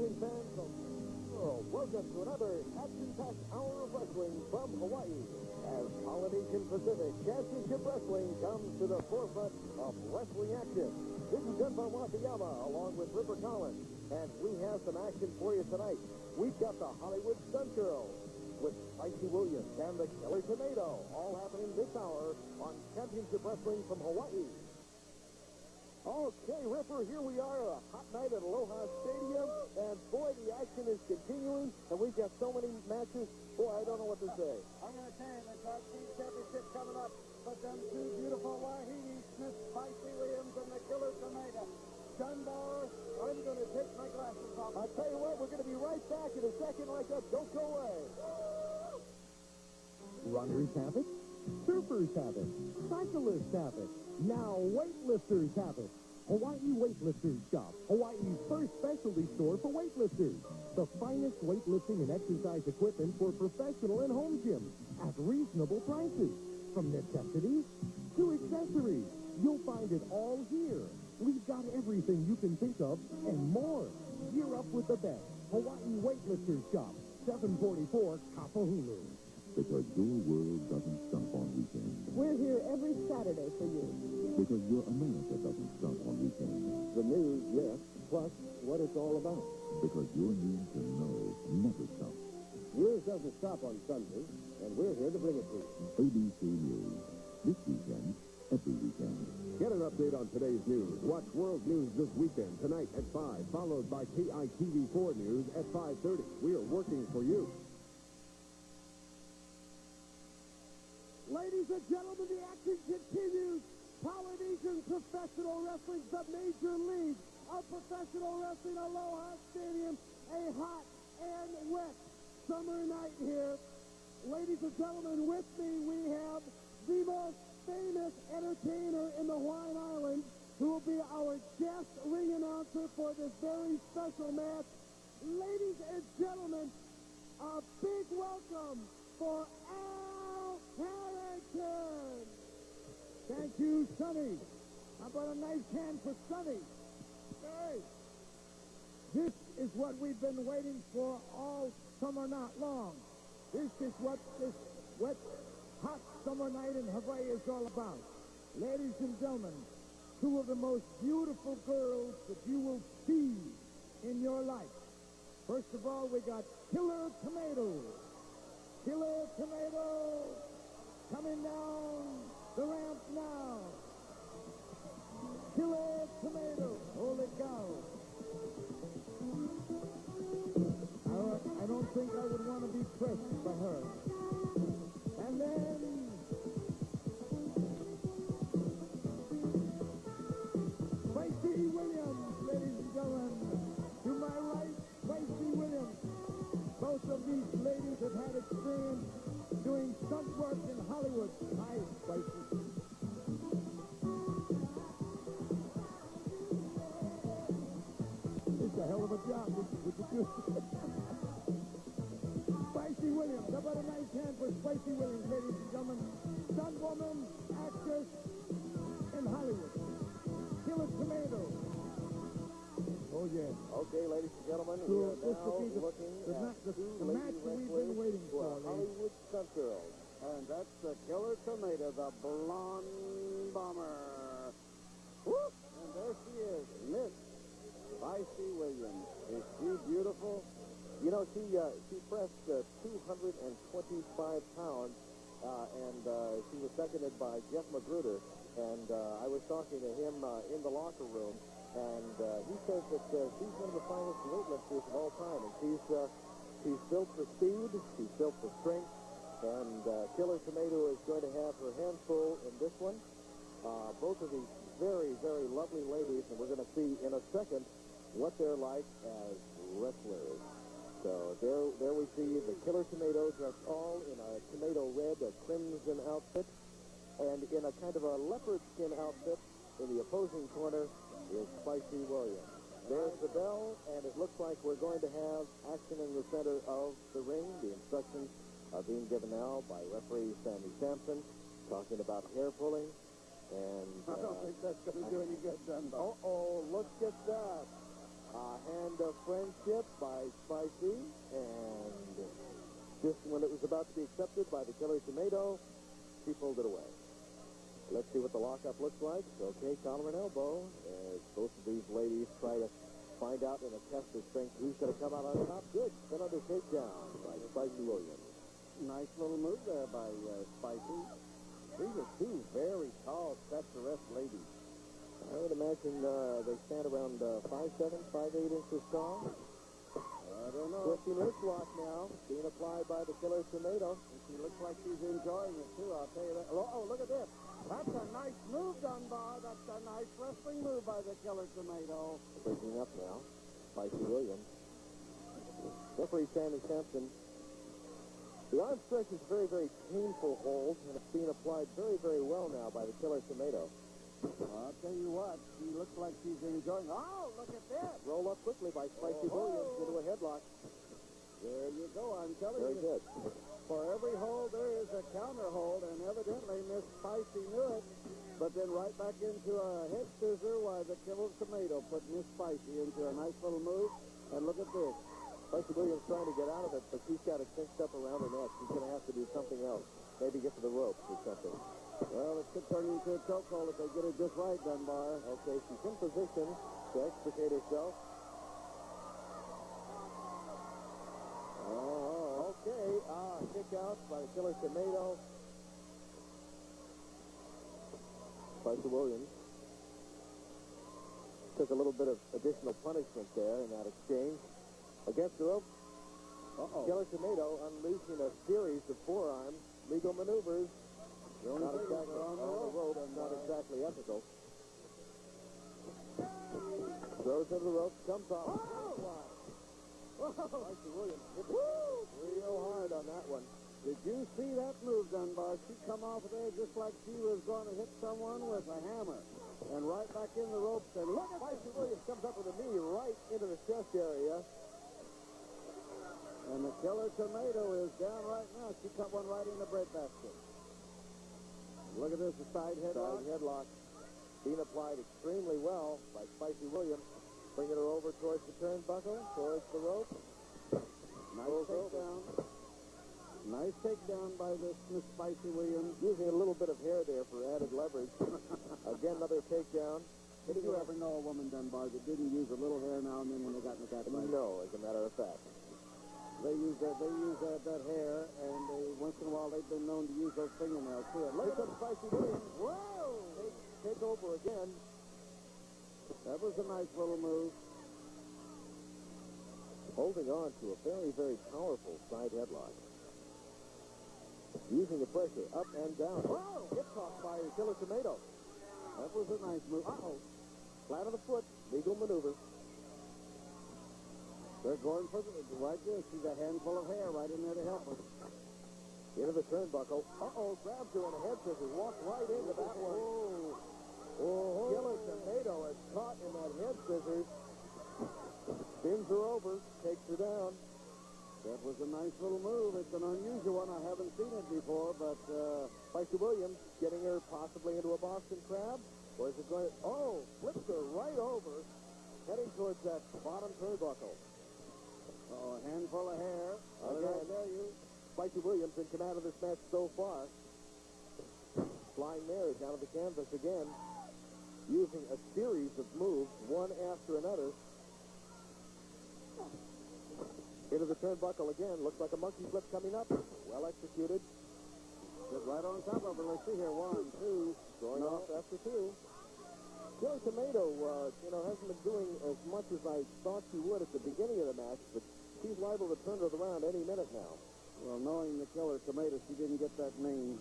wrestling fans of the world, welcome to another action-packed hour of wrestling from Hawaii as Polynesian Pacific Championship Wrestling comes to the forefront of wrestling action. This is Gunpowder Wakayama along with Ripper Collins, and we have some action for you tonight. We've got the Hollywood Stunt Girls with Spicy Williams and the Killer Tomato, all happening this hour on Championship Wrestling from Hawaii. Okay, Ripper, here we are, a hot night at Aloha Stadium, and boy, the action is continuing, and we've got so many matches, boy, I don't know what to say. I'm going to tell you, the Tag Team Championship coming up, but them two beautiful Wahine Smith, Spicy Williams, and the Killer Tomato. Dunbar, I'm going to take my glasses off. I'll tell you what, we're going to be right back in a second like that. Don't go away. Runners have it, surfers have it, cyclists have it, now weightlifters have it. Hawaii Weightlifters Shop, Hawaii's first specialty store for weightlifters. The finest weightlifting and exercise equipment for professional and home gyms at reasonable prices. From necessities to accessories, you'll find it all here. We've got everything you can think of and more. Gear up with the best. Hawaii Weightlifters Shop, 744 Kapahulu. Because your world doesn't stop on weekends. We're here every Saturday for you. Because your America doesn't stop on weekends. The news, yes, plus what it's all about. Because your need to know never stops. Yours doesn't stop on Sunday, and we're here to bring it to you. ABC News. This weekend, every weekend. Get an update on today's news. Watch World News this weekend, tonight at 5, followed by KITV4 News at 5:30. We are working for you. Ladies and gentlemen, the action continues. Polynesian Professional Wrestling, the major league of professional wrestling, Aloha Stadium, a hot and wet summer night here. Ladies and gentlemen, with me we have the most famous entertainer in the Hawaiian Islands, who will be our guest ring announcer for this very special match. Ladies and gentlemen, a big welcome for Al Harrington. Thank you, Sonny. How about a nice hand for Sonny? Hey, this is what we've been waiting for all summer night long. This is what this wet, hot summer night in Hawaii is all about. Ladies and gentlemen, two of the most beautiful girls that you will see in your life. First of all, we got Killer Tomato. Killer Tomato coming down the ramp now. Killer Tomato. Holy cow. I don't think I would want to be pressed by her. And then Spicy Williams, ladies and gentlemen. To my right, Spicy Williams. Both of these ladies have had experience doing stunt work in Hollywood. Hi, Spicy. It's a hell of a job. Would you do? Spicy Williams. How about a nice hand for Spicy Williams, ladies and gentlemen? Stunt woman, actress in Hollywood. Killer Tomato. Oh, yes. Okay, ladies and gentlemen, we are now looking at two lady wrestlers who are Hollywood Stunt Girls. And that's the Killer Tomato, the blonde bomber. Whoop! And there she is, Miss Spicy Williams. Is she beautiful? You know, she pressed 225 pounds, and she was seconded by Jeff Magruder. And I was talking to him in the locker room, and he says that she's one of the finest weightlifters of all time. And she's built for speed, she's built for strength, and Killer Tomato is going to have her hands full in this one. Both of these very, very lovely ladies, and we're going to see in a second what they're like as wrestlers. So there we see the Killer Tomato dressed all in a tomato red, a crimson outfit, and in a kind of a leopard skin outfit in the opposing corner is Spicy Williams. There's the bell, and it looks like we're going to have action in the center of the ring. The instructions are being given now by referee Sammy Sampson, talking about hair pulling. And I don't think that's going to do any good, Dunbar. Uh-oh, look at that. Hand of Friendship by Spicy, and just when it was about to be accepted by the Killer Tomato, she pulled it away. Let's see what the lockup looks like. Okay, collar and elbow, as both of these ladies try to find out in a test of strength who's going to come out on top. Good. Then under takedown by Spicy Williams. Nice little move there by Spicy. These are two very tall, statuesque ladies. I would imagine they stand around 5'7", 5'8" inches tall. I don't know. 15 wrist lock now, being applied by the Killer Tomato. And she looks like she's enjoying it, too, I'll tell you that. Oh, look at this. That's a nice move, Dunbar. That's a nice wrestling move by the Killer Tomato. Breaking up now, Spicy Williams. Referee Sammy Sampson. The arm stretch is a very, very painful hold, and it's being applied very, very well now by the Killer Tomato. I'll tell you what, she looks like she's enjoying. Oh, look at this. Roll up quickly by Spicy Williams into a headlock. There you go. I'm telling Very you. good. For every hold, there is a counter hold, and evidently Miss Spicy knew it. But then right back into a head scissor while the Killer Tomato put Miss Spicy into a nice little move. And look at this. Spicy Williams trying to get out of it, but she's got it cinched up around her neck. She's going to have to do something else. Maybe get to the ropes or something. Well, it could turn into a chokehold if they get it just right, Dunbar. Okay, she's in position to extricate herself. Okay, kick out by the Killer Tomato. Spicy Williams took a little bit of additional punishment there in that exchange. Against the rope, Killer Tomato unleashing a series of forearms, legal maneuvers. Not exactly on the rope, not exactly ethical. Throws into the rope, comes off. Spicy Williams hit it real hard on that one. Did you see that move, Dunbar? She come off of there just like she was going to hit someone with a hammer. And right back in the ropes. And look at Spicy Williams comes up with a knee right into the chest area. And the Killer Tomato is down right now. She cut one right in the breadbasket. Look at this, the side headlock. Side headlock being applied extremely well by Spicy Williams. Bringing her over towards the turnbuckle, towards the rope. Nice takedown. Nice takedown by this Miss Spicy Williams. Using a little bit of hair there for added leverage. Again, another takedown. Did you ever know a woman, Dunbar, that didn't use a little hair now and then when they got in the cat fight? No, as a matter of fact. They use that hair, and once in a while they've been known to use those fingernails too. Look at Spicy Williams. Whoa! Take over again. That was a nice little move. Holding on to a very, very powerful side headlock. Using the pressure up and down. Wow! Hip toss by the Killer Tomato. That was a nice move. Flat of the foot. Legal maneuver. They're going for the right there. She's a handful of hair right in there to help her. Into the turnbuckle. Grabs her in a head scissors. Walked right into that one. Killer Tomato is caught in that head scissors. Spins her over. Takes her down. That was a nice little move. It's an unusual one. I haven't seen it before, but Spicy Williams getting her possibly into a Boston Crab. Or is it going to... flips her right over, heading towards that bottom turnbuckle. A handful of hair. Again, Spicy Williams in command of this match so far. Flying there down to the canvas again. Using a series of moves, one after another. Into the turnbuckle again. Looks like a monkey flip coming up. Well executed. Just right on top of her. Let's see here. 1, 2. Going off after 2. Killer Tomato, hasn't been doing as much as I thought she would at the beginning of the match, but she's liable to turn it around any minute now. Well, knowing the Killer Tomato, she didn't get that name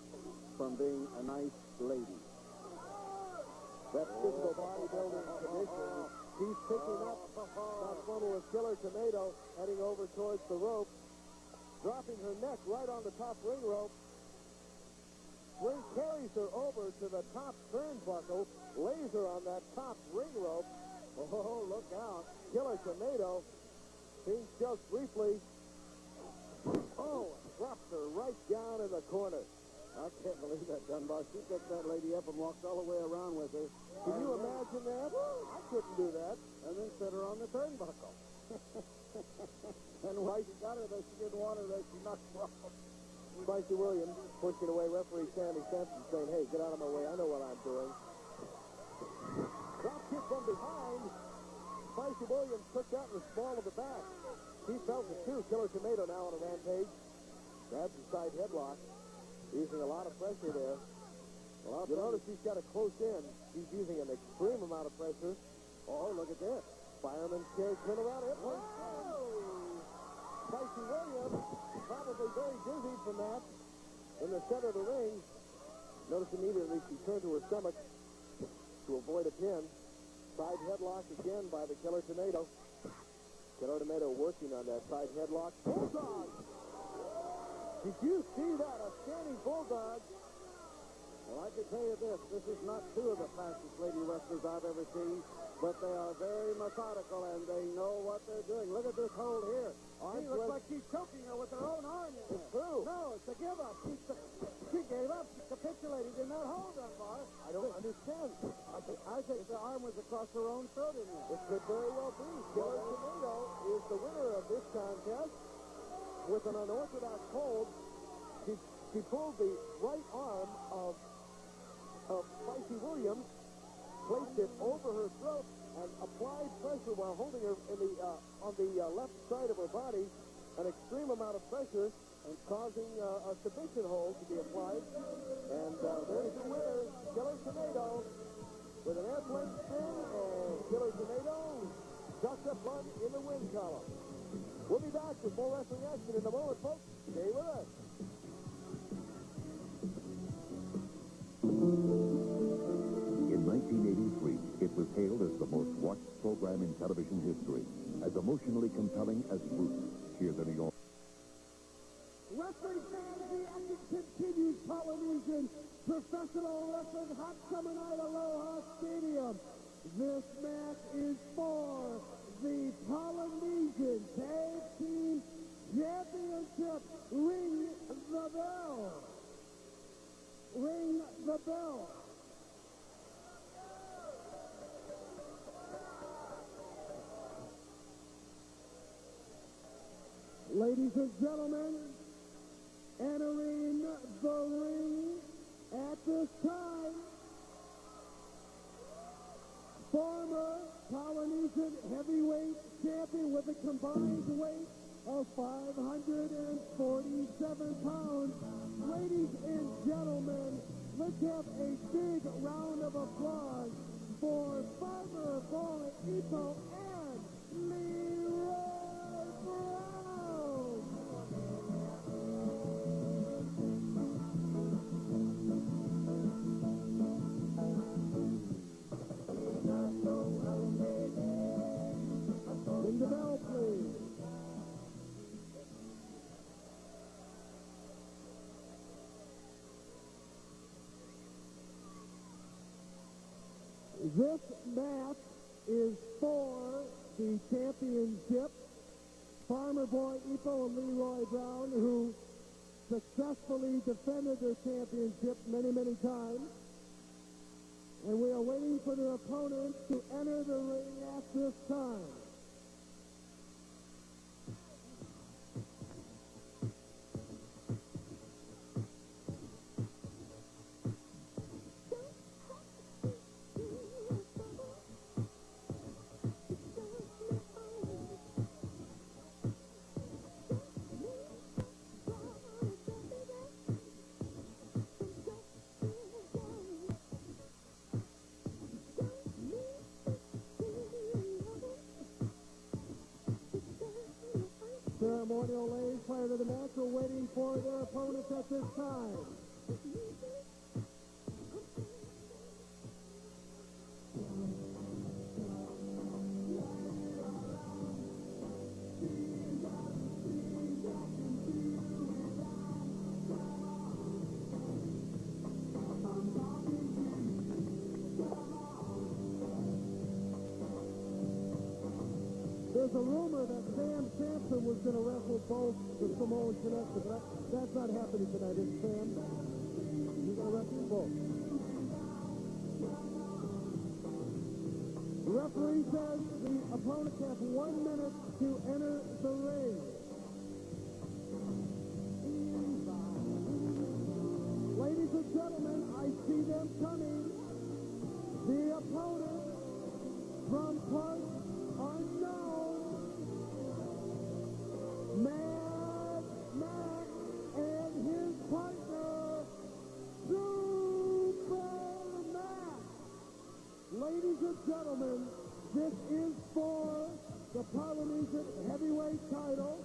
from being a nice lady. That physical bodybuilding tradition. She's picking up that funnel of Killer Tomato, heading over towards the rope, dropping her neck right on the top ring rope. Ring carries her over to the top turnbuckle, lays her on that top ring rope. Oh, look out. Killer Tomato being choked briefly. Drops her right down in the corner. I can't believe that, Dunbar. She picked that lady up and walked all the way around with her. Can you imagine that? I couldn't do that. And then set her on the turnbuckle. Spicy got her, that she didn't want her, that she knocked her off. Spicy Williams pushing away referee Sandy Sampson, saying, hey, get out of my way, I know what I'm doing. Drop kick from behind. Spicy Williams took that in the small of the back. He felt it too. Killer Tomato now on a rampage. Grabs the side headlock. Using a lot of pressure there. You notice he's got it close in. He's using an extreme amount of pressure. Oh, look at this. Fireman's carry turn around. It was Spicy Williams, probably very dizzy from that. In the center of the ring. Notice immediately she turned to her stomach to avoid a pin. Side headlock again by the Killer Tomato. Killer Tomato working on that side headlock. Bulldog! Did you see that? A standing bulldog. Well, I can tell you this is not two of the fastest lady wrestlers I've ever seen, but they are very methodical, and they know what they're doing. Look at this hold here. She looks like she's choking her with her own arm in there. It's true. No, it's a give-up. She gave up. She capitulated in that hold, Dunbar. I don't understand. I think the arm was across her own throat in there. It could very well be. Killer Tomato is the winner of this contest with an unorthodox hold. She pulled the right arm of Spicy Williams, placed it over her throat, and applied pressure while holding her in the on the left side of her body, an extreme amount of pressure, and causing a submission hold to be applied. And there's the winner, Killer Tomato, with an airplane spin, and Killer Tomato ducks up one in the win column. We'll be back with more wrestling action in a moment, folks. Stay with us. In 1983, it was hailed as the most watched program in television history, as emotionally compelling as Roots. Hear the New York. Wrestling fans, the action continues. Polynesian professional wrestling, hot summer night, Aloha Stadium. This match is for the Polynesian Tag Team Championship. Ring the bell. Ring the bell. Ladies and gentlemen, entering the ring at this time, former Polynesian heavyweight champion with a combined weight of 547 pounds. Ladies and gentlemen, let's have a big round of applause for Farmer Boy Ipo and Leroy Brown. Ring the bell, please. This match is for the championship. Farmer Boy Ipo and Leroy Brown, who successfully defended their championship many, many times. And we are waiting for their opponents to enter the ring at this time. Ceremonial ladies prior to the match are waiting for their opponents at this time. There's a rumor that Sam Sampson was going to wrestle both the Samoan Connection, but that's not happening tonight, is it, Sam? You're going to wrestle both. The referee says the opponents have 1 minute to enter the ring. and gentlemen, I see them coming. The opponent from parts unknown, Mad Max and his partner, Super Max. Ladies and gentlemen, this is for the Polynesian heavyweight title.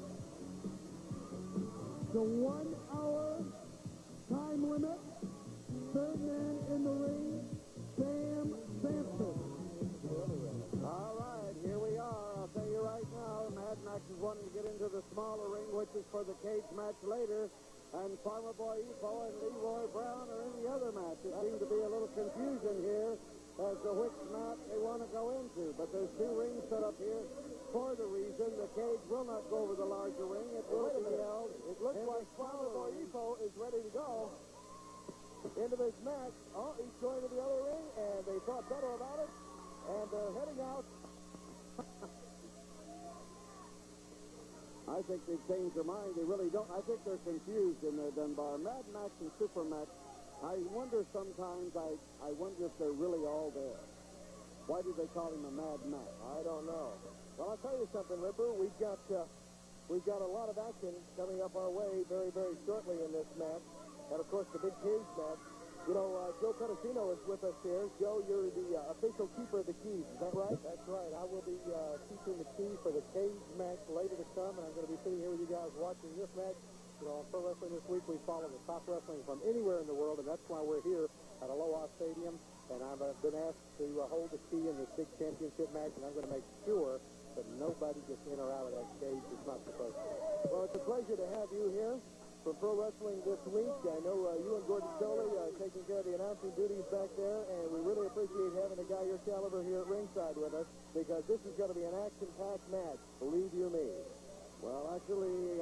The 1 hour time limit. Third man in the ring, Sam Sampson. All right, here we are. I'll tell you right now, Mad Max is wanting to get into the smaller ring, which is for the cage match later. And Farmer Boy Epo and Leroy Brown are in the other match. There seems to be a little confusion here as to which match they want to go into. But there's two rings set up here for the reason the cage will not go over the larger ring. It will be held. It looks like Farmer Boy Epo is ready to go into this match. Oh, he's going to the other ring, and they thought better about it, and they're heading out. I think they've changed their mind. They really don't. I think they're confused in their Dunbar. Mad Max and Super Max, I wonder sometimes, I wonder if they're really all there. Why did they call him a Mad Max? I don't know. Well, I'll tell you something, Ripper. We've got a lot of action coming up our way very, very shortly in this match. And, of course, the big cage match. You know, Joe Pedicino is with us here. Joe, you're the official keeper of the keys. Is that right? That's right. I will be keeping the key for the cage match later to come, and I'm going to be sitting here with you guys watching this match. You know, on Pro Wrestling This Week, we follow the top wrestling from anywhere in the world, and that's why we're here at Aloha Stadium. And I've been asked to hold the key in this big championship match, and I'm going to make sure that nobody gets in or out of that cage that's not supposed to. Well, it's a pleasure to have you here for Pro Wrestling This Week. I know you and Gordon Sholey are taking care of the announcing duties back there, and we really appreciate having a guy your caliber here at ringside with us, because this is going to be an action-packed match, believe you me. Well, actually,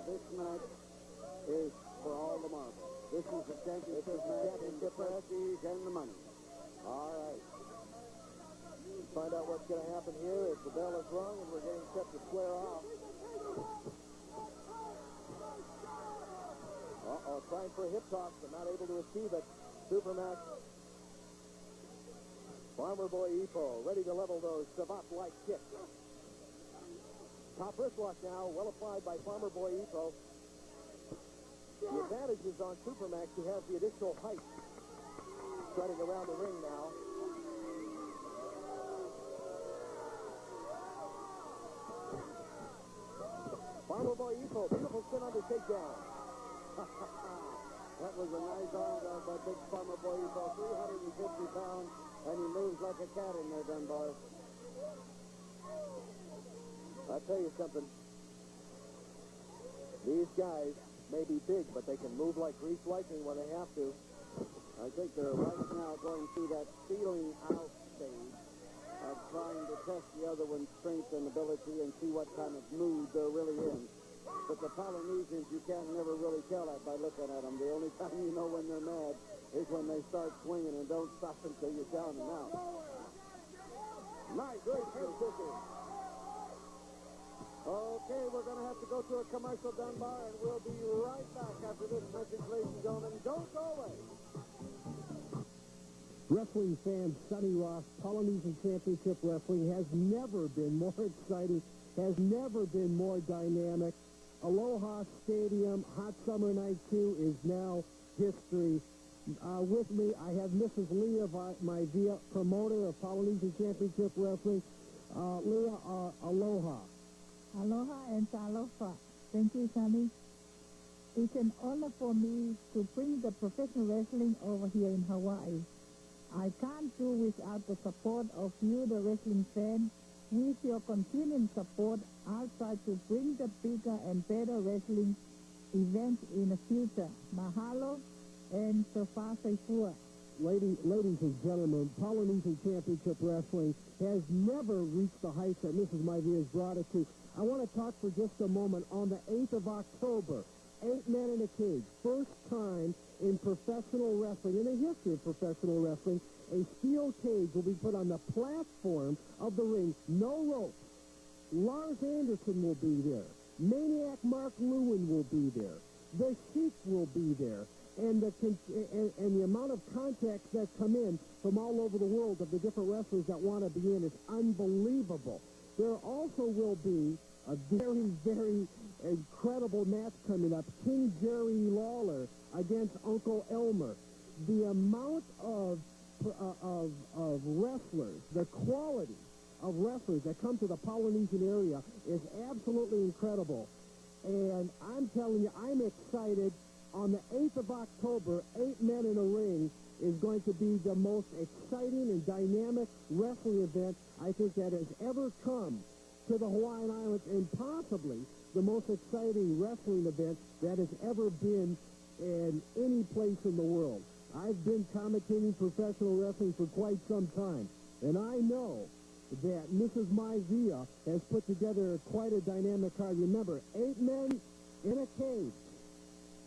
this match is for all the marbles. This is the championship match and the prestige and the money. All right. Let's find out what's going to happen here as the bell is rung and we're getting set to square off. Trying for a hip toss, but not able to achieve it. Supermax. Farmer Boy Epo, ready to level those savant-like kicks. Top wrist lock now, well applied by Farmer Boy Epo. The advantage is on Supermax, who has the additional height. Strutting around the ring now. Farmer Boy Epo, beautiful spin under takedown. That was a nice arm down by big Farmer Boy Epo, 350 pounds, and he moves like a cat in there, Dunbar. I'll tell you something. These guys may be big, but they can move like greased lightning when they have to. I think they're right now going through that feeling out stage of trying to test the other one's strength and ability and see what kind of mood they're really in. But the Polynesians, you can't never really tell that by looking at them. The only time you know when they're mad is when they start swinging and don't stop until you're down and out. Nice, great head kicking. Okay, we're going to have to go to a commercial, Dunbar, and we'll be right back after this message, ladies and gentlemen. Don't go away. Wrestling fan Sonny Ross, Polynesian Championship Wrestling has never been more exciting, has never been more dynamic. Aloha Stadium, Hot Summer Night 2 is now history. With me, I have Mrs. Leah Maivia, promoter of Polynesian Championship Wrestling. Leah, aloha. Aloha and aloha. Thank you, Sonny. It's an honor for me to bring the professional wrestling over here in Hawaii. I can't do without the support of you, the wrestling fan. With your continuing support, I'll try to bring the bigger and better wrestling events in the future. Mahalo and sofa saifua. Ladies and gentlemen, Polynesian Championship Wrestling has never reached the heights that Mrs. Maivia has brought it to. I want to talk for just a moment on the 8th of October. 8 men in a cage. First time in professional wrestling, in the history of professional wrestling, a steel cage will be put on the platform of the ring. No rope. Lars Anderson will be there. Maniac Mark Lewin will be there. The Sheik will be there. and the amount of contacts that come in from all over the world of the different wrestlers that want to be in is unbelievable. There also will be a very, very incredible match coming up. King Jerry Lawler against Uncle Elmer. The amount of wrestlers, the quality of wrestlers that come to the Polynesian area is absolutely incredible. And I'm telling you, I'm excited. On the 8th of October, 8 Men in a Ring is going to be the most exciting and dynamic wrestling event I think that has ever come to the Hawaiian Islands, and possibly the most exciting wrestling event that has ever been in any place in the world. I've been commentating professional wrestling for quite some time, and I know that Mrs. Maizia has put together quite a dynamic card. Remember, 8 men in a cage.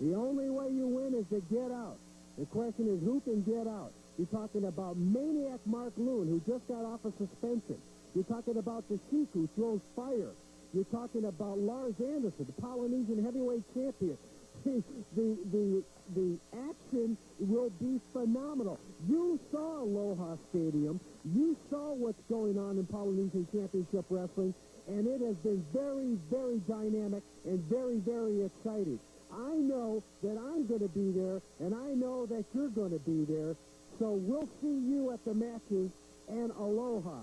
The only way you win is to get out. The question is, who can get out? You're talking about Maniac Mark Loon, who just got off a suspension. You're talking about the Sheik, who throws fire. You're talking about Lars Anderson, the Polynesian heavyweight champion. The action will be phenomenal. You saw Aloha Stadium. You saw what's going on in Polynesian Championship Wrestling, and it has been very, very dynamic and very, very exciting. I know that I'm going to be there, and I know that you're going to be there, so we'll see you at the matches, and aloha.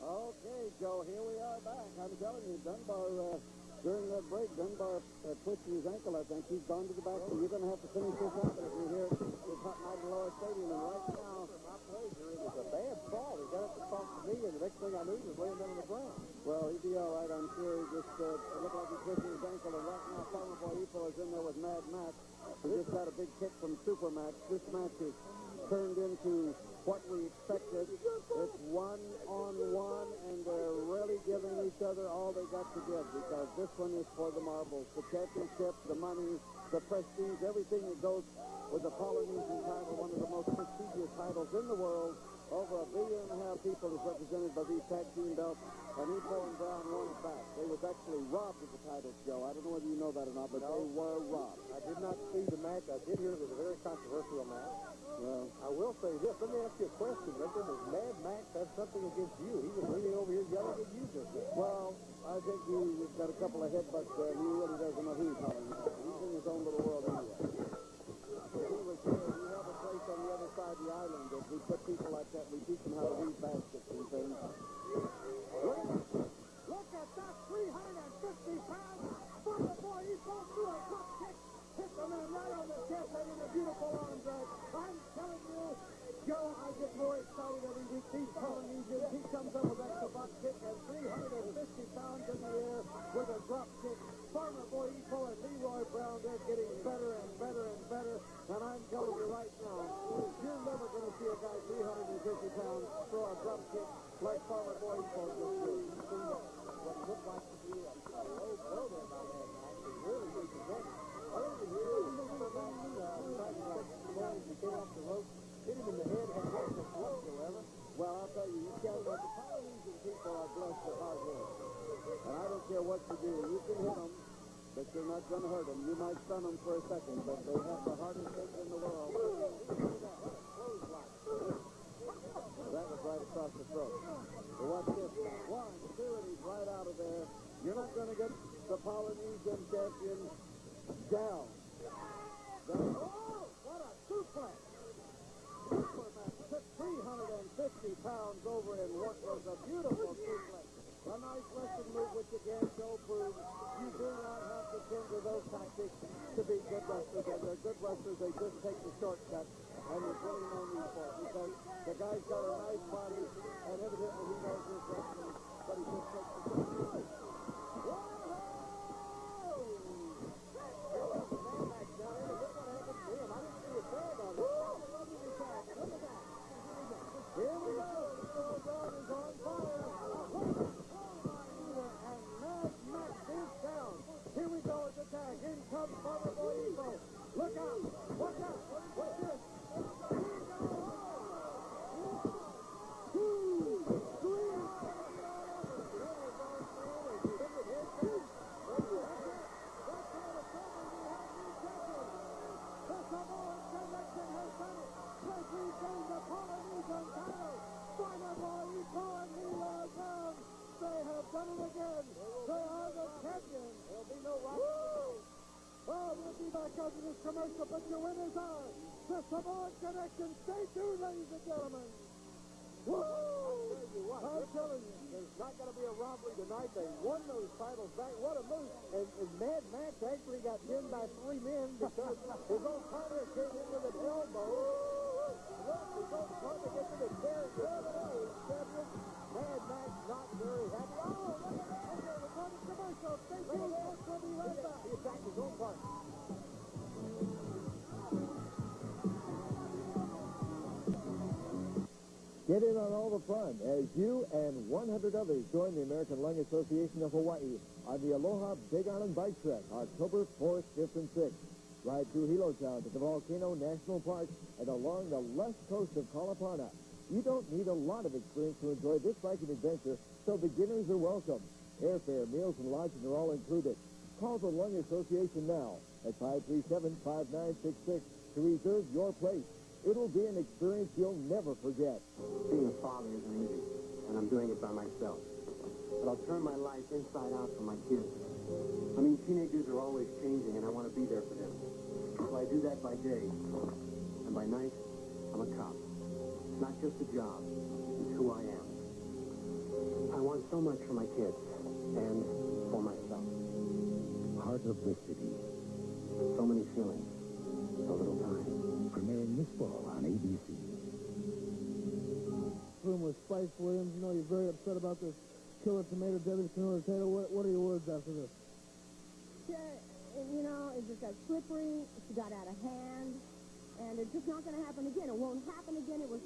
Okay, Joe, here we are back. I'm telling you, Dunbar, during that break, Dunbar twisted his ankle, I think. He's gone to the back, so you're going to have to finish this up if you're here at Hot Night at Aloha Stadium. And right now, my pleasure, it was a bad fall. He got up to talk to me, and the next thing I knew, he was laying down on the ground. Well, he'd be all right, I'm sure. He just looked like he twisted his ankle, and right now, Farmer Boy Ipo is in there with Mad Max. He just got a big kick from Supermax. This match is turned into what we expected. It's one-on-one, and they're really giving each other all they got to give, because this one is for the marbles, the championship, the money, the prestige, everything that goes with the Polynesian title, one of the most prestigious titles in the world. Over 1.5 billion people is represented by these tag team belts, and Ipo and Brown won it back. They was actually robbed of the titles, Joe. I don't know whether you know that or not, but they were robbed. I did not see the match. I did hear it was a very controversial match. Well, I will say this. Let me ask you a question. Does Mad Max have something against you? He was leaning over here yelling at you just then. Well, I think he's got a couple of headbutts there. He really doesn't know who he's calling. He's in his own little world anyway. If he was here, we have a place on the other side of the island that we put people like that. We teach them how to weave baskets and things. Look at that, 350 pounds. Farmer Boy Ipo threw a drop kick. Hit the man right on the chest and in a beautiful arm drag. I'm telling you, Joe, I get more excited every week. These Polynesians, he comes up with that kabak kick and 350 pounds in the air with a drop kick. Farmer Boy Ipo and Leroy Brown, they're getting better and better and better. And I'm telling you right now, you're never going to see a guy 350 pounds throw a drop kick like Farmer Boy Ipo just did. You see what looked like to be a low blow there by that match. It really represented. Early here, Supermax tried to take the ball as he came off the rope. Hit him in the head, had no effect whatsoever. Well, I'll tell you, you can't let the Polynesian people are blessed with hard work. And I don't care what you do. You can hit them, but you're not going to hurt them. You might stun them for a second, but they have the hardest things in the world. That was right across the throat. So watch this. 1, 2, and he's right out of there. You're not going to get the Polynesian champion down. Oh, what a suplex. Superman took 350 pounds over in what was a beautiful suplex. A nice wrestling move, which again, Joe proves you do not have to tend to those tactics to be good wrestlers. And they're good wrestlers, they just take the shortcut. And there's really no need for it, because the guy's got a nice body, and evidently he knows his wrestling, but he just takes the shortcut. Here we go. The ground is on fire. And Mad Max is down. Here we go at the tag. In comes Farmer Boy Ipo. Look out. Watch out. What's this? Here we go. 1, 2, 3. Rico and Mila down. They have done it again. They are the champions. There'll be no robbery. Oh, we'll be back after this commercial, but your winners are the Samoan Connection. Stay tuned, ladies and gentlemen. Woo! I'm telling you, there's not going to be a robbery tonight. They won those titles back. What a move. And Mad Max actually got pinned by 3 men because his own partner came in with an elbow. Look, his own partner gets in and carries the champion. Mad Max not very happy. Oh, look at that. Okay, we're going to commercial. Stay tuned. We'll be right back. He attacked his own partner. Get in on all the fun as you and 100 others join the American Lung Association of Hawaii on the Aloha Big Island Bike Trek, October 4th, 5th, and 6th. Ride through Hilo Sound to the Volcano National Park and along the left coast of Kalapana. You don't need a lot of experience to enjoy this biking adventure, so beginners are welcome. Airfare, meals, and lodging are all included. Call the Lung Association now at 537-5966 to reserve your place. It'll be an experience you'll never forget. Being a father isn't easy, and I'm doing it by myself. But I'll turn my life inside out for my kids. I mean, teenagers are always changing, and I want to be there for them. So I do that by day. And by night, I'm a cop. It's not just a job. It's who I am. I want so much for my kids, and for myself. Heart of the City. So many feelings. So little time. Premiering this fall on ABC. Room with Spice Williams. You know you're very upset about this killer tomato, Debbie's Canola Potato. What are your words after this? You know, it just got slippery. She got out of hand, and it's just not going to happen again. It won't happen again. It was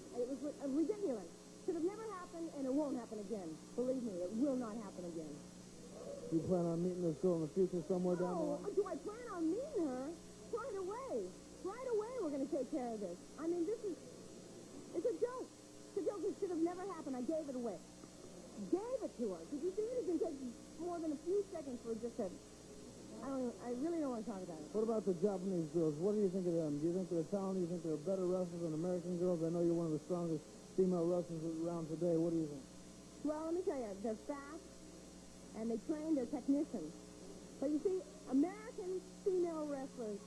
ridiculous. Should have never happened, and it won't happen again. Believe me, it will not happen again. Do you plan on meeting this girl in the future somewhere down the No, line? do I plan on meeting her? Right away. Right away we're going to take care of this. I mean, it's a joke. It's a joke that should have never happened. I gave it away. Gave it to her. Did you see it? It can take more than a few seconds for just a... I really don't want to talk about it. What about the Japanese girls? What do you think of them? Do you think they're talented? Do you think they're better wrestlers than American girls? I know you're one of the strongest female wrestlers around today. What do you think? Well, let me tell you, they're fast, and they train their technicians. But you see, American female wrestlers,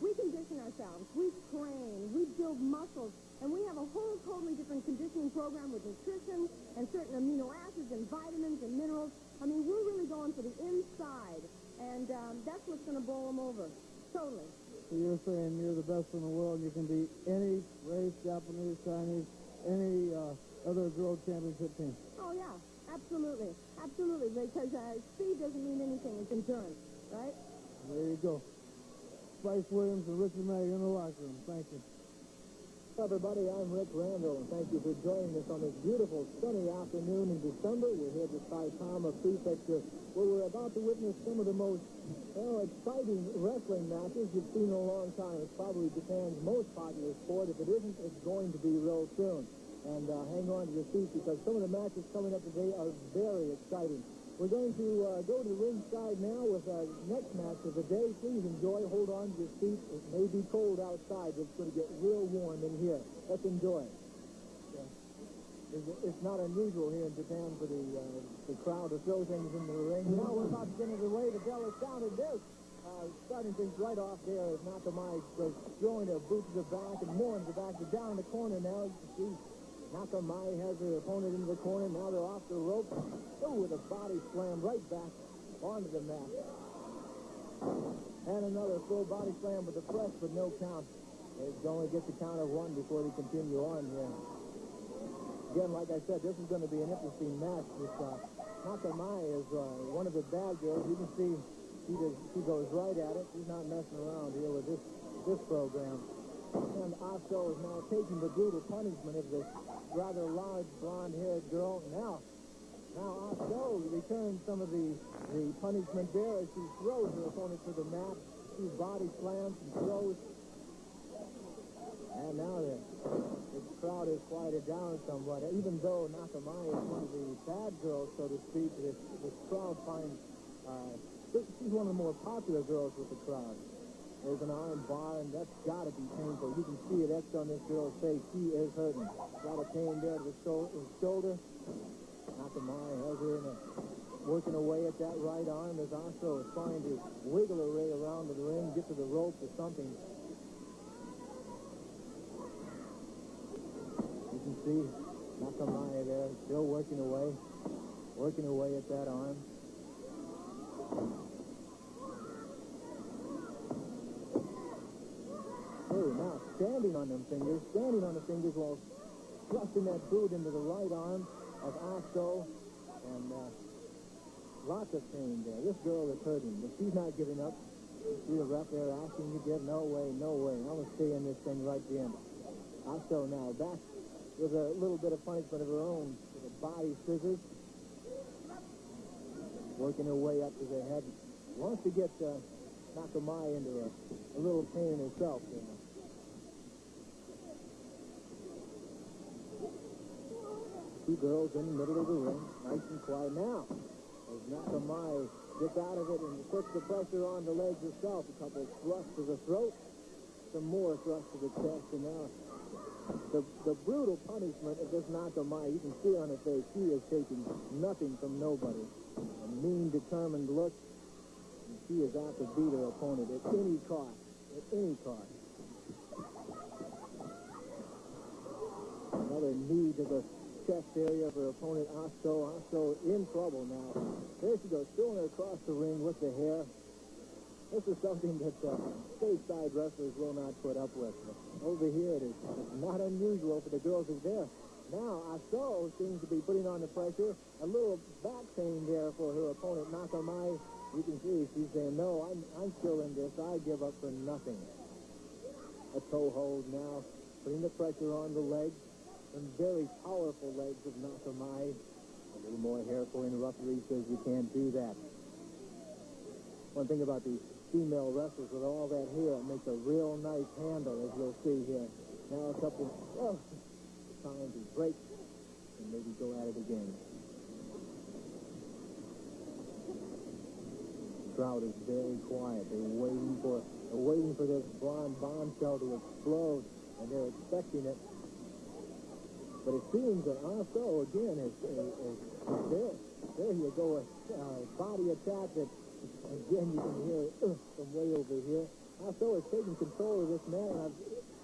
we condition ourselves, we train, we build muscles, and we have a whole totally different conditioning program with nutrition and certain amino acids and vitamins and minerals. I mean, we're really going for the inside, and that's what's going to bowl them over, totally. So you're saying you're the best in the world, you can beat any race, Japanese, Chinese, any other world championship team? Oh, yeah, absolutely, absolutely, because speed doesn't mean anything, it's endurance, right? There you go. Spice Williams and Richard May in the locker room. Thank you. Everybody, I'm Rick Randall, and thank you for joining us on this beautiful sunny afternoon in December. We're here at Saitama Prefecture, where we're about to witness some of the most exciting wrestling matches you've seen in a long time. It's probably Japan's most popular sport. If it isn't, it's going to be real soon. And hang on to your seats, because some of the matches coming up today are very exciting. We're going to go to the ringside now with our next match of the day. Please enjoy. Hold on to your seats. It may be cold outside, but it's going to get real warm in here. Let's enjoy it. It's not unusual here in Japan for the crowd to throw things in the ring. Now we're about to get underway. The bell is sounded. There's starting things right off there. Nakamai was throwing her boots to the back and more into the back. They're down in the corner now. You can see Nakamai has her opponent into the corner. Now they're off the rope. Oh, with a body slam right back onto the mat. And another full body slam with the press, but no count. They only get the count of one before they continue on here. Again, like I said, this is going to be an interesting match. This Nakamai is one of the bad girls. You can see she goes right at it. She's not messing around here with this program. And Aso is now taking the brutal punishment of this rather large blonde-haired girl. Now Aso returns some of the punishment there as she throws her opponent to the mat. She body slams and throws. And now the crowd is quieted down somewhat. Even though Nakamai is one of the bad girls, so to speak, this crowd finds she's one of the more popular girls with the crowd. There's an arm bar, and that's got to be painful. You can see it etched on this girl's face. She is hurting. Got a pain there to his shoulder. Nakamura has her working away at that right arm as Aso is trying to wiggle her way around the ring, get to the rope or something. You can see Nakamura there still working away at that arm. Oh, now standing on the fingers while thrusting that boot into the right arm of Aso, and lots of pain there. This girl is hurting, but she's not giving up. You see the ref there asking you to give. No way. I'm going to stay in this thing right to the end. Aso now back with a little bit of punishment of her own with the body scissors. Working her way up to the head. Wants to get Nakamai into a little pain herself. Two girls in the middle of the ring, nice and quiet. Now, as Nakamai gets out of it and puts the pressure on the legs herself, a couple of thrusts to the throat, some more thrusts to the chest, and now the brutal punishment of this Nakamai, you can see on her face, she is taking nothing from nobody. A mean, determined look, and she is out to beat her opponent at any cost. Another knee to the chest area of her opponent, Aso. Aso in trouble now. There she goes, throwing her across the ring with the hair. This is something that stateside wrestlers will not put up with. Over here, it's not unusual for the girls who are there. Now, Aso seems to be putting on the pressure. A little back pain there for her opponent, Nakamai. You can see she's saying, no, I'm still in this. I give up for nothing. A toe hold now, putting the pressure on the legs. Some very powerful legs of Nakamai. A little more hairful, and the referee says you can't do that. One thing about these female wrestlers with all that hair, it makes a real nice handle, as you'll see here. Now a couple time to break and maybe go at it again. The crowd is very quiet. They're waiting for this blonde bombshell to explode, and they're expecting it. But it seems that Aso, again, is there. There you go, a body attack that, again, you can hear from way over here. Aso is taking control of this man, and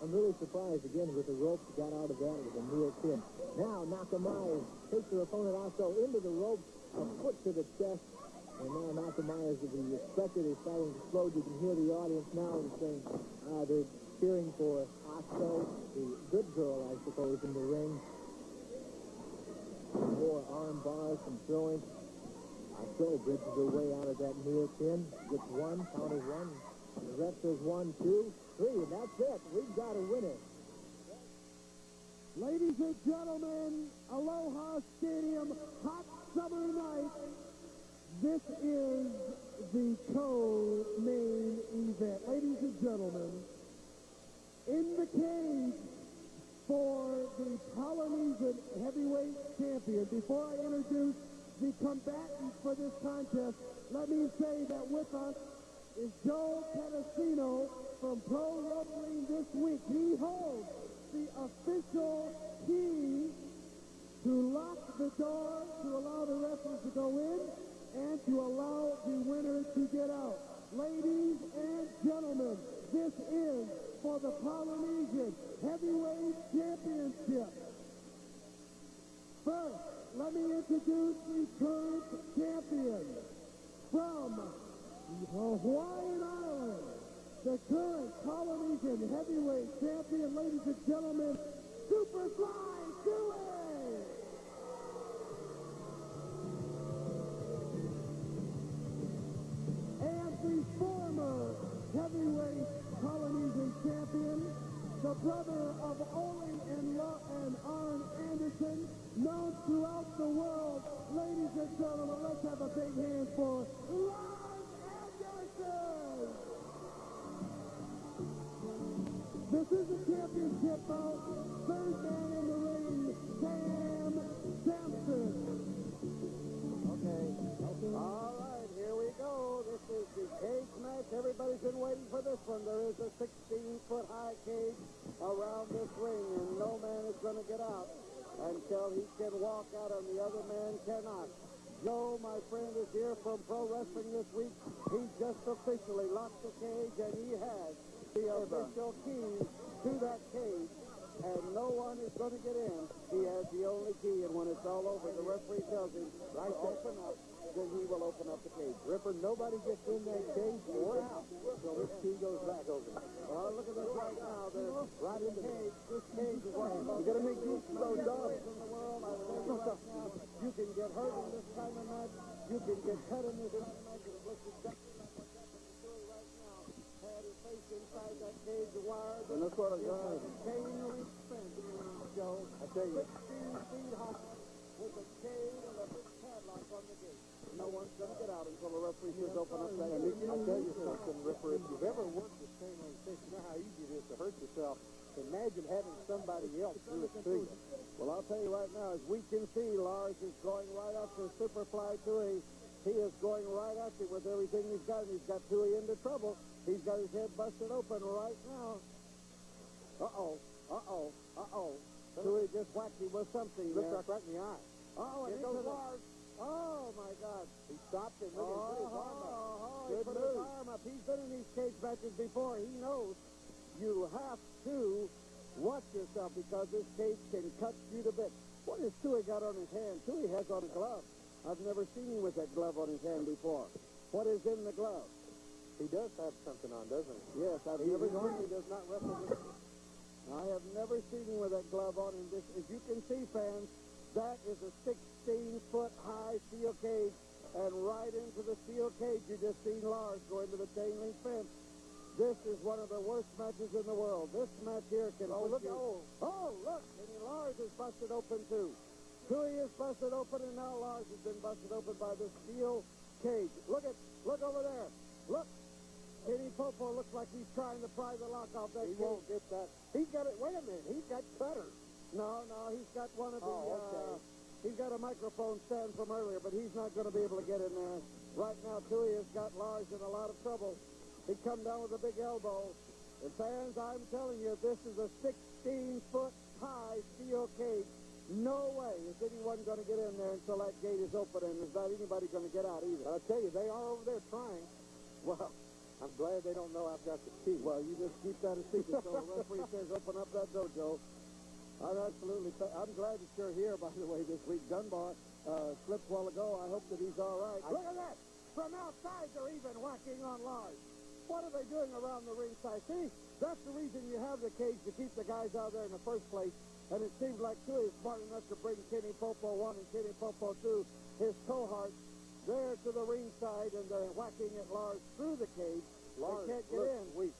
I'm really surprised, again, with the rope got out of that with a near pin. Now, Nakamai takes her opponent Aso into the rope, a foot to the chest, and now Nakamai, as we expected, is starting to explode. You can hear the audience now saying they're cheering for Aso, the good girl, I suppose, in the ring. More arm bars from throwing. Aso bridges her way out of that near pin. Gets one, count of one. The ref says 1, 2, 3, and that's it. We've got a winner. Ladies and gentlemen, Aloha Stadium, hot summer night. This is the co-main event. Ladies and gentlemen, in the cage for the Polynesian heavyweight champion, before I introduce the combatants for this contest, let me say that with us is Joe Pedicino from Pro Wrestling This Week. He holds the official key to lock the door, to allow the wrestlers to go in, and to allow the winner to get out. Ladies and gentlemen, this is for the Polynesian Heavyweight Championship. First, let me introduce the current champion from the Hawaiian Islands, the current Polynesian Heavyweight Champion, ladies and gentlemen, Superfly Dewey! And the former heavyweight Polynesian champion, the brother of Ole and Arn Anderson, known throughout the world. Ladies and gentlemen, let's have a big hand for Lars Anderson! This is a championship bout. Third man in the ring, Sam Sampson. Okay. All right, here we go. This is the cage match. Everybody's been waiting for this one. The going to get out until he can walk out and the other man cannot. Joe, my friend, is here from Pro Wrestling this week. He just officially locked the cage, and he has the official key to that cage, and no one is going to get in. He has the only key, and when it's all over, the referee tells him, right, open up, then he will open up the cage. Ripper, nobody gets in that cage or out until this key goes back open. Well, look at this right now. They're right in the cage. This cage is one of the You got to make use of those dogs. in the world. I tell you right now, you can get hurt in this kind of match. You can get cut in this kind of match. It looks exactly like what's happening to Stewie right now. Had his face inside that cage of wire. And that's what I got. Chain link fence, Joe. I tell you. 16 feet high with a chain and a big padlock on the gate. No one's going to get out until the referee says open up that gate. I'll tell you something, Ripper. If you've ever worked with chain link fence, you know how easy it is to hurt yourself. Imagine having somebody else do it to you. Well, I'll tell you right now, as we can see, Lars is going right after Superfly Tui. He is going right after with everything he's got, and he's got Tui into trouble. He's got his head busted open right now. Tui just whacked him with something Looks there. like right in the eye. Oh, and Here into goes the... Lars. Oh, my God. He stopped and look at his arm up. He Good put his move. arm up. He's been in these cage matches before. He knows you have to watch yourself because this cage can cut you to bits. What has Tui got on his hand? Tui has on a glove. I've never seen him with that glove on his hand before. What is in the glove? He does have something on, doesn't he? Yes, I've He never seen normally him. does not wrestle with I have never seen him with that glove on. And this, as you can see, fans, that is a 16-foot-high steel cage. And right into the steel cage, you just seen Lars go into the chain link fence. This is one of the worst matches in the world. This match here can put you... Oh, look! And Lars is busted open, too. Tui is busted open, and now Lars has been busted open by this steel cage. Look over there. Look. Kenny Popo looks like he's trying to pry the lock off that cage. He won't get that. He's got it. Wait a minute. He's got cutters. No, he's got one of the... okay. He's got a microphone stand from earlier, but he's not going to be able to get in there. Right now, Tui has got Lars in a lot of trouble. He come down with a big elbow. And fans, I'm telling you, this is a 16-foot-high steel cage. No way is anyone going to get in there until that gate is open, and there's not anybody going to get out either. I'll tell you, they are over there trying. Well, I'm glad they don't know I've got the key. well, you just keep that a secret. So the referee says open up that dojo. I'm glad that you're here, by the way, this week. Dunbar slipped a while ago. I hope that he's all right. Look at that! From outside, they're even whacking on Lars. What are they doing around the ringside? See, that's the reason you have the cage, to keep the guys out there in the first place. And it seems like Tui is smart enough to bring Kenny Popo 1 and Kenny Popo 2, his cohorts, there to the ringside, and they're whacking at Lars through the cage. Lars they can't get in. Weak.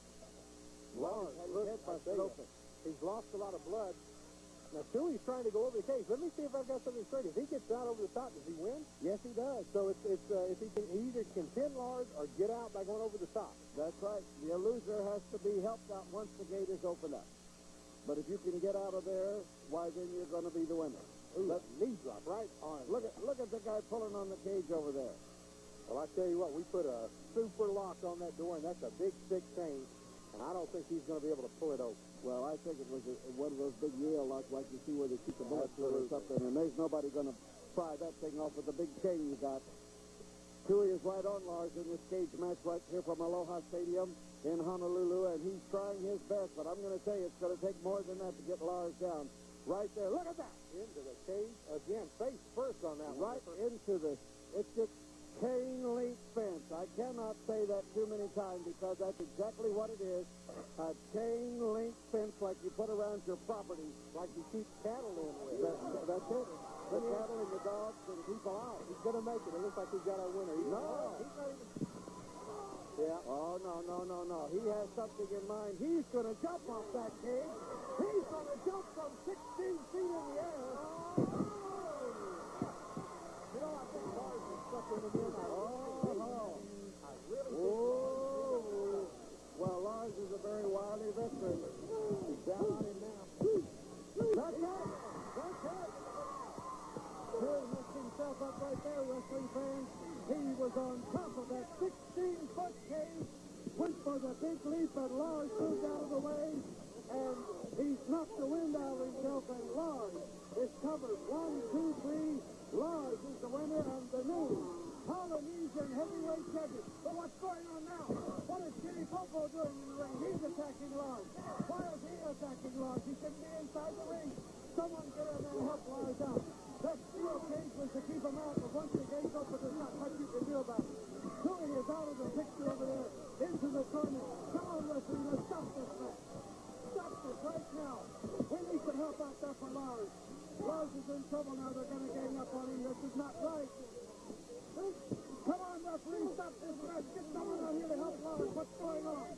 Lars had his head busted open. He's lost a lot of blood. Now, Tui's trying to go over the cage. Let me see if I've got something straight. If he gets out over the top, does he win? Yes, he does. So if he either can pin Lars or get out by going over the top. That's right. The loser has to be helped out once the gate is opened up. But if you can get out of there, why, then you're going to be the winner. Ooh, that knee drop right on. Look at the guy pulling on the cage over there. Well, I tell you what, we put a super lock on that door, and that's a big, thick chain, and I don't think he's going to be able to pull it open. Well, I think it was one of those big Yale locks, like you see where they keep the bullets through or something, and there's nobody going to pry that thing off with the big chain you got. Tui is right on Lars in this cage match right here from Aloha Stadium in Honolulu, and he's trying his best, but I'm going to tell you, it's going to take more than that to get Lars down. Right there. Look at that. Into the cage. Again, face first on that one. Right into the... It's just chain link fence. I cannot say that too many times because that's exactly what it is. A chain link fence like you put around your property, like you keep cattle in with. That's it. The cattle and the dogs and people out. He's going to make it. It looks like he's got our winner. He's not even... Yeah. Oh, no. He has something in mind. He's going to jump off that cage. He's going to jump from 16 feet in the air. You know, I think Lars is stuck in the middle. Well, Lars is a very wily veteran. He's down on him now. That's it. He messed himself up right there, wrestling fans. He was on top of that 16-foot cage, went for the big leap, and Lars moved out of the way, and He's knocked the wind out of himself, and Lars is covered. 1, 2, 3. Lars is the winner, and the new Polynesian heavyweight champion. But what's going on now? What is Kenny Popo doing in the ring? He's attacking Lars. Why is he attacking Lars? He shouldn't be inside the ring. Someone get in there and help Lars out. That steel cage was to keep him out, but once the gate's open, there's not much you can do about it. Tui is out of the picture over there, into the corner. Come on, referee, let's stop this match. Stop this right now. We need some help out there for Lars. Lars is in trouble now. They're going to gang up on him. This is not right. Come on, referee, stop this match. Get someone out here to help Lars. What's going on?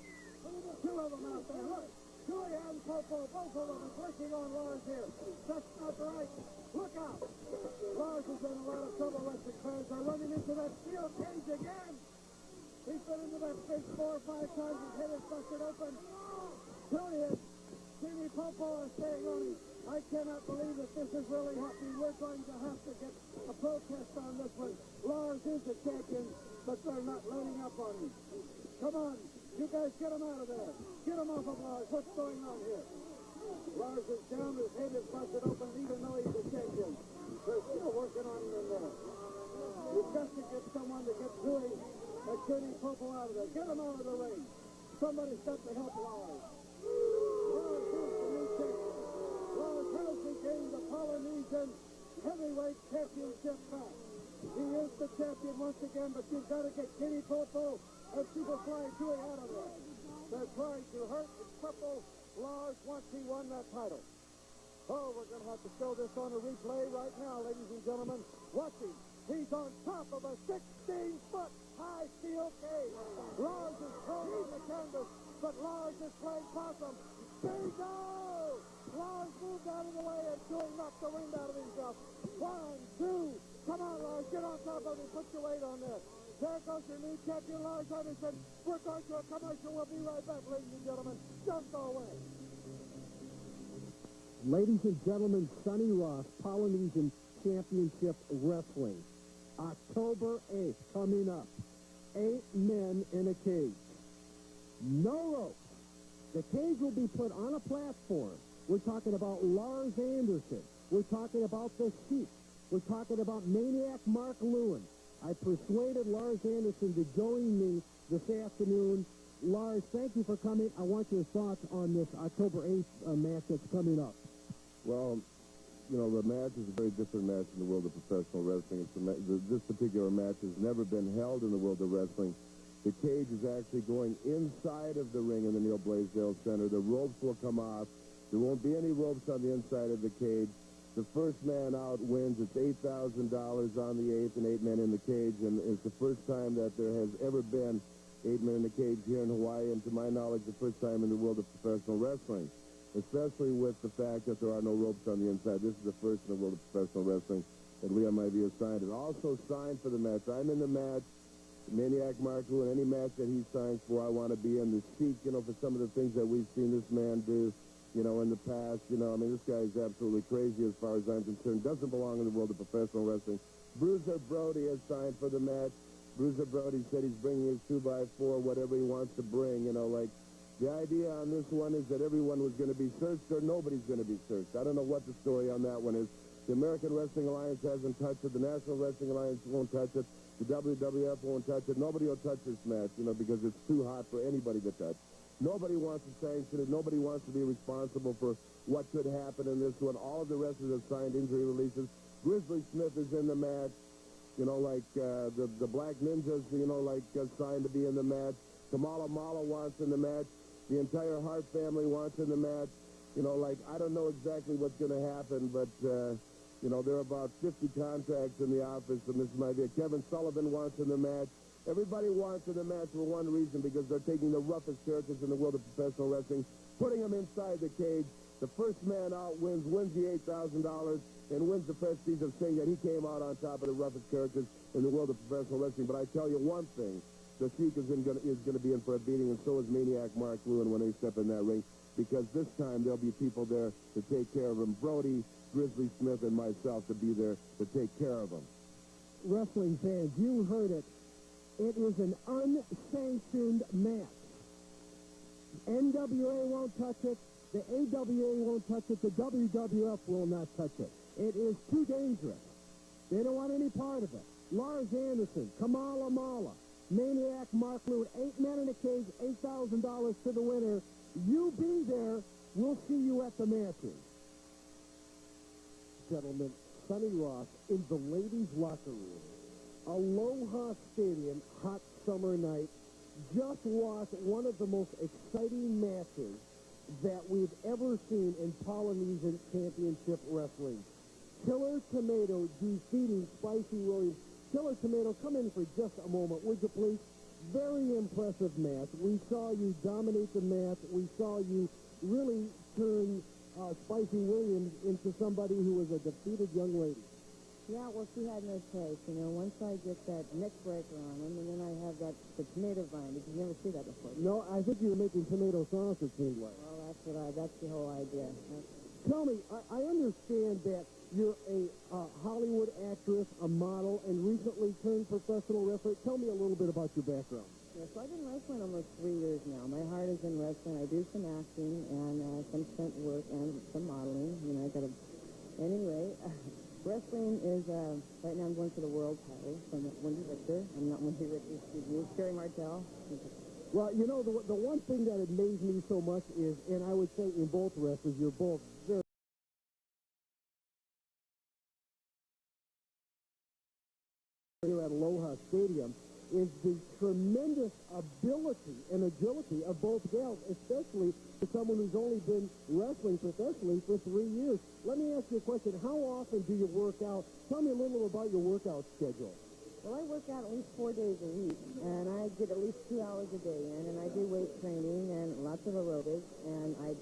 Two of them out there. Look, Tui and Popo, both of them are working on Lars here. That's not right. Look out. Lars is in a lot of trouble. Wrestling fans are running into that steel cage again. He's been into that cage 4 or 5 times. His head is busted open. Tui is. Kenny Popo is staying on him. I cannot believe that this is really happening. We're going to have to get a protest on this one. Lars is the champion, but they're not letting up on him. Come on. You guys get him out of there. Get him off of Lars. What's going on here? Lars is down. His head is busted open, even though he's the champion. They're still working on him in there. You've got to get someone to get Tui and Kenny Popo out of there. Get him out of the ring. Somebody's got to help Lars. Lars is the new champion. Lars has regained the Polynesian heavyweight championship back. He is the champion once again, but you've got to get Kenny Popo and Superfly Tui out of there. They're trying to hurt and cripple Lars once he won that title. Oh, we're going to have to show this on a replay right now, ladies and gentlemen. Watch him. He's on top of a 16-foot high steel cage. Lars is thrown on the canvas, but Lars is playing possum. Bingo! Lars moved out of the way and Tui knocked the wind out of himself. 1, 2. Come on, Lars. Get on top of him. Put your weight on there. There goes your new champion, Lars Anderson. We're going to a commercial. We'll be right back, ladies and gentlemen. Don't go away. Ladies and gentlemen, Sonny Ross, Polynesian Championship Wrestling. October 8th, coming up. 8 men in a cage. No ropes. The cage will be put on a platform. We're talking about Lars Anderson. We're talking about the Sheik. We're talking about Maniac Mark Lewin. I persuaded Lars Anderson to join me this afternoon. Lars, thank you for coming. I want your thoughts on this October 8th match that's coming up. Well, you know, the match is a very different match in the world of professional wrestling. This particular match has never been held in the world of wrestling. The cage is actually going inside of the ring in the Neil Blaisdell Center. The ropes will come off. There won't be any ropes on the inside of the cage. The first man out wins. It's $8,000 on the 8th and 8 men in the cage, and it's the first time that there has ever been 8 men in the cage here in Hawaii, and to my knowledge, the first time in the world of professional wrestling, especially with the fact that there are no ropes on the inside. This is the first in the world of professional wrestling that Leon Maivia signed. And also signed for the match. I'm in the match. Maniac Mark Lewin, any match that he signs for, I want to be in. The Sheik, you know, for some of the things that we've seen this man do, you know, in the past, you know, I mean, this guy is absolutely crazy as far as I'm concerned. Doesn't belong in the world of professional wrestling. Bruiser Brody has signed for the match. Bruiser Brody said he's bringing his 2x4, whatever he wants to bring, you know, like, the idea on this one is that everyone was going to be searched or nobody's going to be searched. I don't know what the story on that one is. The American Wrestling Alliance hasn't touched it. The National Wrestling Alliance won't touch it. The WWF won't touch it. Nobody will touch this match, you know, because it's too hot for anybody to touch. Nobody wants to sanction it. Nobody wants to be responsible for what could happen in this one. All of the wrestlers have signed injury releases. Grizzly Smith is in the match. You know, like the Black Ninjas, you know, like signed to be in the match. Kamala Mala wants in the match. The entire Hart family wants in the match. You know, like, I don't know exactly what's going to happen, but, you know, there are about 50 contracts in the office, and this might be Kevin Sullivan wants in the match. Everybody wants in the match for one reason, because they're taking the roughest characters in the world of professional wrestling, putting them inside the cage. The first man out wins the $8,000, and wins the prestige of saying that he came out on top of the roughest characters in the world of professional wrestling. But I tell you one thing, the Sheik is going to be in for a beating, and so is Maniac Mark Lewin when they step in that ring, because this time there'll be people there to take care of him. Brody, Grizzly Smith, and myself to be there to take care of him. Wrestling fans, you heard it. It is an unsanctioned match. NWA won't touch it. The AWA won't touch it. The WWF will not touch it. It is too dangerous. They don't want any part of it. Lars Anderson, Kamala Mala, Maniac Mark Lute, 8 men in a cage, $8,000 to the winner. You be there. We'll see you at the matches. Gentlemen, Sonny Ross in the ladies' locker room. Aloha Stadium, hot summer night. Just watched one of the most exciting matches that we've ever seen in Polynesian Championship Wrestling. Killer Tomato defeating Spicy Williams. Killer Tomato, come in for just a moment, would you please? Very impressive match. We saw you dominate the match. We saw you really turn Spicy Williams into somebody who was a defeated young lady. Yeah, well, she had no choice. You know, once I get that neck breaker on him, and then I have the tomato vine. Did you never see that before? No, I think you were making tomato sauce, it seemed like. Well, that's the whole idea. Tell me, I understand that you're a Hollywood actress, a model, and recently turned professional wrestler. Tell me a little bit about your background. Yeah, so I've been wrestling almost 3 years now. My heart is in wrestling. I do some acting and some stunt work and some modeling. You know, anyway, wrestling is, right now I'm going for the world title from Wendy Richter. I'm not Wendy Richter, excuse me. Sherry Martel. Well, you know, the one thing that amazed me so much is, and I would say in both wrestlers, you're both very here at Aloha Stadium, is the tremendous ability and agility of both gals, especially for someone who's only been wrestling professionally for 3 years. Let me ask you a question. How often do you work out? Tell me a little about your workout schedule. Well, I work out at least 4 days a week, and I get at least 2 hours a day in, and I do weight training and lots of aerobics, and I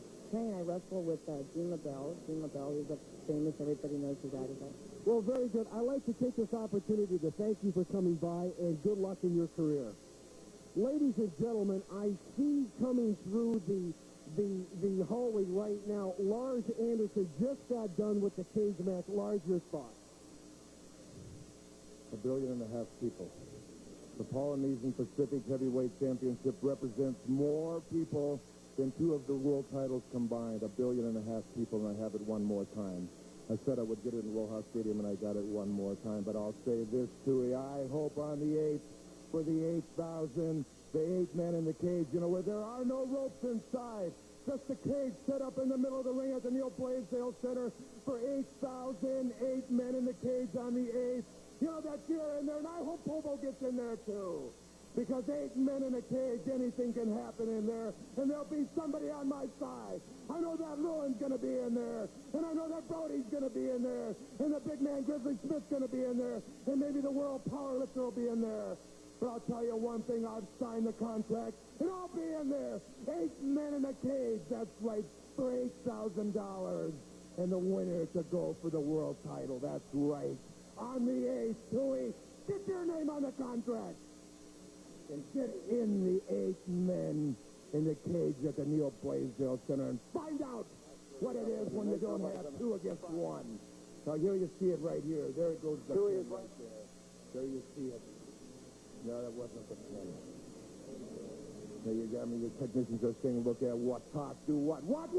wrestle with Gene LaBelle. Gene LaBelle is a famous, everybody knows who that is. Well, very good. I'd like to take this opportunity to thank you for coming by, and good luck in your career. Ladies and gentlemen, I see coming through the hallway right now, Lars Anderson just got done with the cage match. Lars, your thoughts? 1.5 billion people. The Polynesian Pacific Heavyweight Championship represents more people than 2 of the world titles combined. 1.5 billion people, and I have it one more time. I said I would get it in Aloha Stadium, and I got it one more time. But I'll say this, Tui, I hope on the 8th for the 8,000, the 8 men in the cage, you know, where there are no ropes inside. Just a cage set up in the middle of the ring at the Neil Blaisdell Center for 8,000, 8 men in the cage on the 8th. You know, that you're in there, and I hope Pobo gets in there, too. Because 8 men in a cage, anything can happen in there, and there'll be somebody on my side. I know that Ruin's going to be in there, and I know that Brody's going to be in there, and the big man Grizzly Smith's going to be in there, and maybe the world powerlifter will be in there. But I'll tell you one thing, I've signed the contract, and I'll be in there. 8 men in a cage, that's right, for $8,000. And the winner to go for the world title, that's right. On the 8th, Tui, get your name on the contract. And get in the 8 men in the cage at the Neil Blaisdell Center and find out what it is when you don't have 2 against 1. Now, here you see it right here. There it goes. The pin right there. There you see it. No, that wasn't the pin. There you got me. The technicians are saying, look at what, talk, do what? What?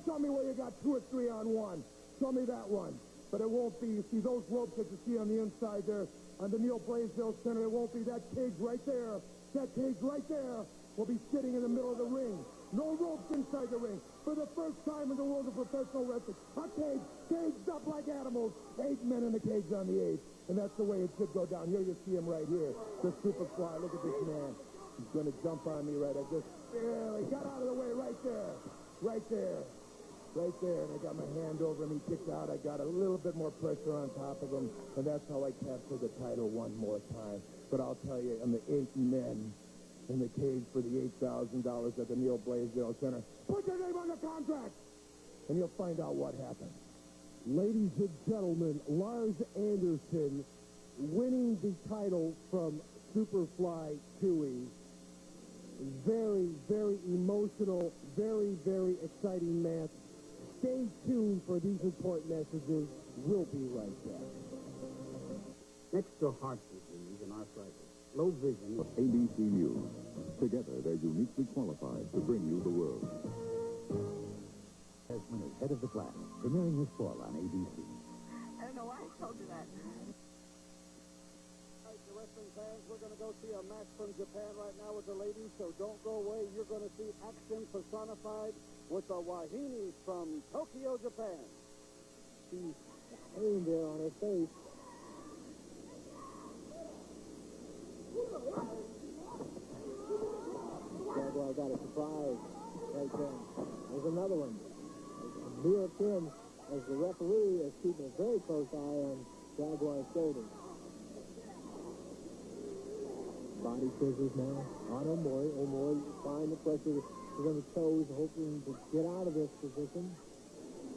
Show me where you got 2 or 3 on 1. Show me that one. But it won't be, you see those ropes that you see on the inside there, on the Neil Blaisdell Center, it won't be that cage right there. That cage right there will be sitting in the middle of the ring. No ropes inside the ring. For the first time in the world of professional wrestling, a cage, caged up like animals. 8 men in the cage on the 8th. And that's the way it should go down. Here you see him right here. The Superfly, look at this man. He's going to jump on me right. I just barely got out of the way right there. Right there. Right there, and I got my hand over him. He kicked out. I got a little bit more pressure on top of him, and that's how I captured the title one more time. But I'll tell you, I'm the 8 men in the cage for the $8,000 at the Neil Blaisdell Center. Put your name on the contract, and you'll find out what happened. Ladies and gentlemen, Lars Anderson winning the title from Superfly Tui. Very, very emotional, very, very exciting match. Stay tuned for these important messages. We'll be right back. Next to heart disease and arthritis, low vision. ABC News. Together, they're uniquely qualified to bring you the world. Esmond is head of the class, premiering this fall on ABC. I don't know why I told you that. All right, the wrestling fans, we're going to go see a match from Japan right now with the ladies, so don't go away. You're going to see action personified with the Wahine from Tokyo, Japan. She's pain there on her face. Jaguar got a surprise right then. There's another one. A near pin as the referee is keeping a very close eye on Jaguar's shoulders. Body scissors now on Omori. Omori applying the pressure on the toes, hoping to get out of this position.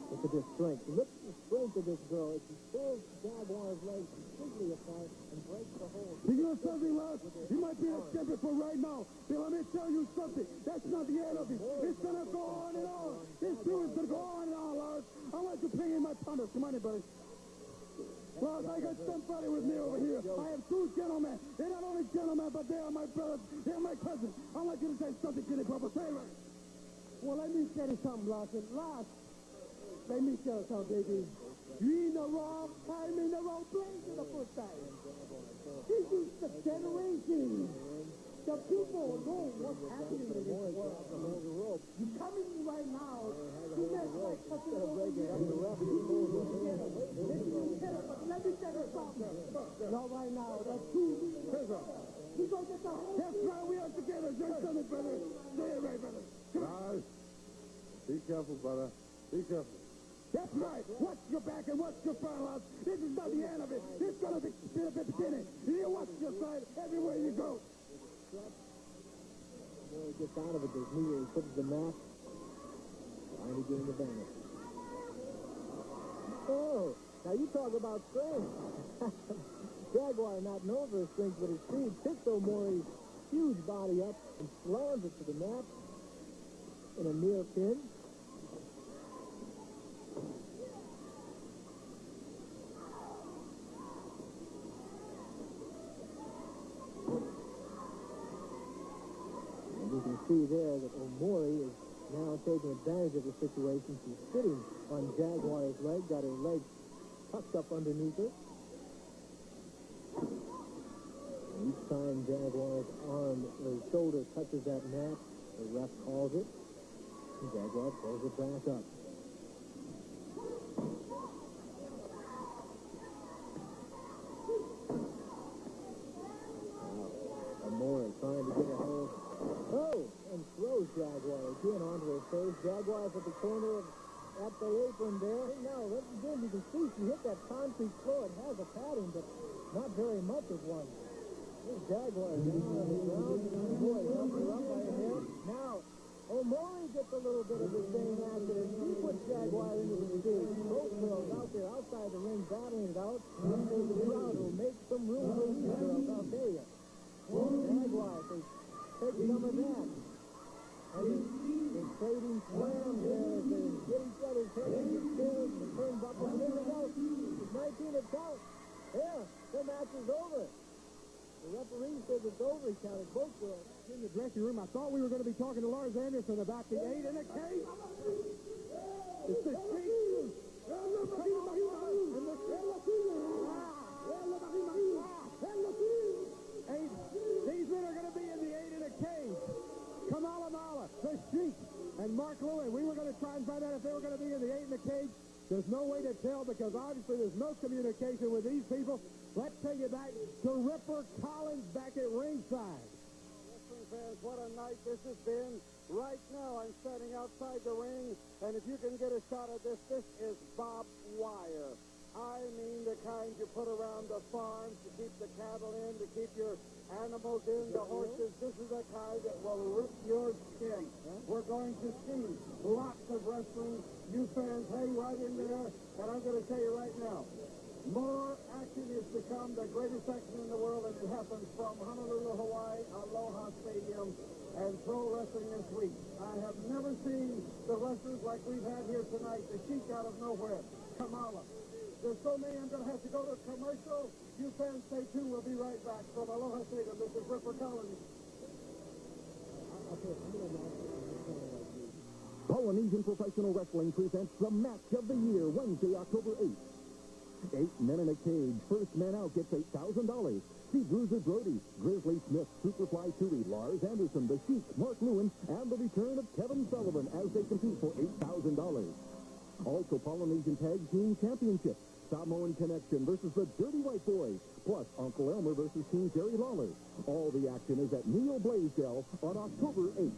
Look at this strength. Look at the strength of this girl. She pulls Jaguar's legs completely apart and breaks the hold. You know something, Lars? You might be a champion for right now, but let me tell you something. That's not the end of it. It's going to go on and on. This feud is going to go on and on, Lars. I want you to bring in my partners. Come on in, buddy. Lars, I got somebody with me over here. I have two gentlemen. They're not only gentlemen, but they are my brothers. They're my cousins. I want you to say something to the Papa. Say it right. Well, let me tell you something, Lars. Lars, let me tell you something, baby. You in the wrong time, in the wrong place for the first time. This is the generation. The people know what's happening in this world. You come in right now, you make like such a let me tell you something. Not right now, that's too you go get the whole. That's right, we are together. Just tell it, brother. Say it right, brother. Guys, be careful, brother. Be careful. That's right. Watch your back and watch your front, Lars. This is not the end of it. This is going to be the beginning. You watch your side everywhere you go. He gets out of it. His knee, he puts the mat. Finally getting the banner. Oh, now you talk about strength. Jaguar not known for his strength, but his speed picks Omori's huge body up and slams it to the mat in a near pin. You can see there that Omori is now taking advantage of the situation. She's sitting on Jaguar's leg, got her leg tucked up underneath her. And each time Jaguar's arm or shoulder touches that mat, the ref calls it, and Jaguar pulls it back up. Now, Omori trying to get a hold. Oh, and throws Jaguar again onto her face. Jaguar's at the corner at the apron there. Now, again, you can see she hit that concrete floor. It has a padding, but not very much of one. This Jaguar down on the ground. Boy, helps her up by a hair. Now, Omori gets a little bit of the same action. She puts Jaguar into the stage. Both girls out there outside the ring battling it out. And the crowd will make some room for these girls, I'll tell you. Jaguar takes some of that. And they're trading slams there as they get each other's heads, the stairs, the turnbuckles, and everything else. It's 19 at count. Yeah, the match is over. The referee says it's over. He counted both girls. In the dressing room, I thought we were going to be talking to Lars Anderson about the 8 in a cage. It's the street. These men are going to be in the 8 in a cage. Kamala Mala, the Sheik, and Mark Lewin. We were going to try and find out if they were going to be in the 8 in the cage. There's no way to tell because obviously there's no communication with these people. Let's take you back to Ripper Collins back at ringside. Wrestling fans, what a night this has been. Right now I'm standing outside the ring, and if you can get a shot of this, this is barbed wire. I mean the kind you put around the farms to keep the cattle in, to keep your animals in, the horses. This is the kind that will rip your skin. We're going to see lots of wrestling. You fans hang right in there, and I'm going to tell you right now, more action is to come, the greatest action in the world, and it happens from Honolulu, Hawaii, Aloha Stadium, and pro wrestling this week. I have never seen the wrestlers like we've had here tonight. The Sheik out of nowhere, Kamala, There's so many, I'm going to have to go to a commercial. You fans stay tuned. We'll be right back. From Aloha Stadium, this is Ripper Collins. Polynesian Professional Wrestling presents the match of the year, Wednesday, October 8th. 8 men in a cage. First man out gets $8,000. See Bruiser Brody, Grizzly Smith, Superfly Tui, Lars Anderson, The Sheik, Mark Lewin, and the return of Kevin Sullivan as they compete for $8,000. Also, Polynesian Tag Team Championship. Samoan Connection versus the Dirty White Boys, plus Uncle Elmer versus King Jerry Lawler. All the action is at Neil Blaisdell on October 8th.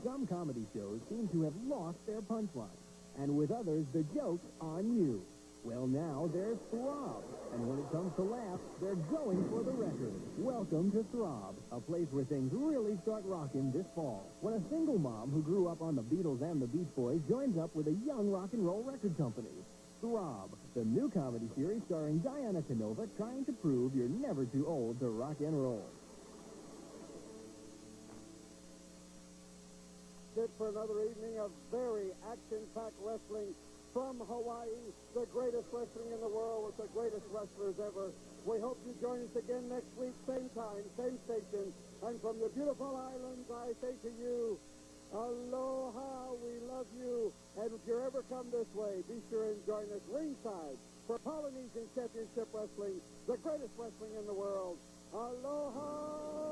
Some comedy shows seem to have lost their punchline, and with others, the joke's on you. Well, now there's Throb, and when it comes to laughs, they're going for the record. Welcome to Throb, a place where things really start rocking this fall. When a single mom who grew up on the Beatles and the Beach Boys joins up with a young rock and roll record company. Throb, the new comedy series starring Diana Canova, trying to prove you're never too old to rock and roll. Good for another evening of very action-packed wrestling from Hawaii, the greatest wrestling in the world with the greatest wrestlers ever. We hope you join us again next week, same time, same station. And from the beautiful islands, I say to you, aloha, we love you. And if you ever come this way, be sure and join us ringside for Polynesian Championship Wrestling, the greatest wrestling in the world. Aloha!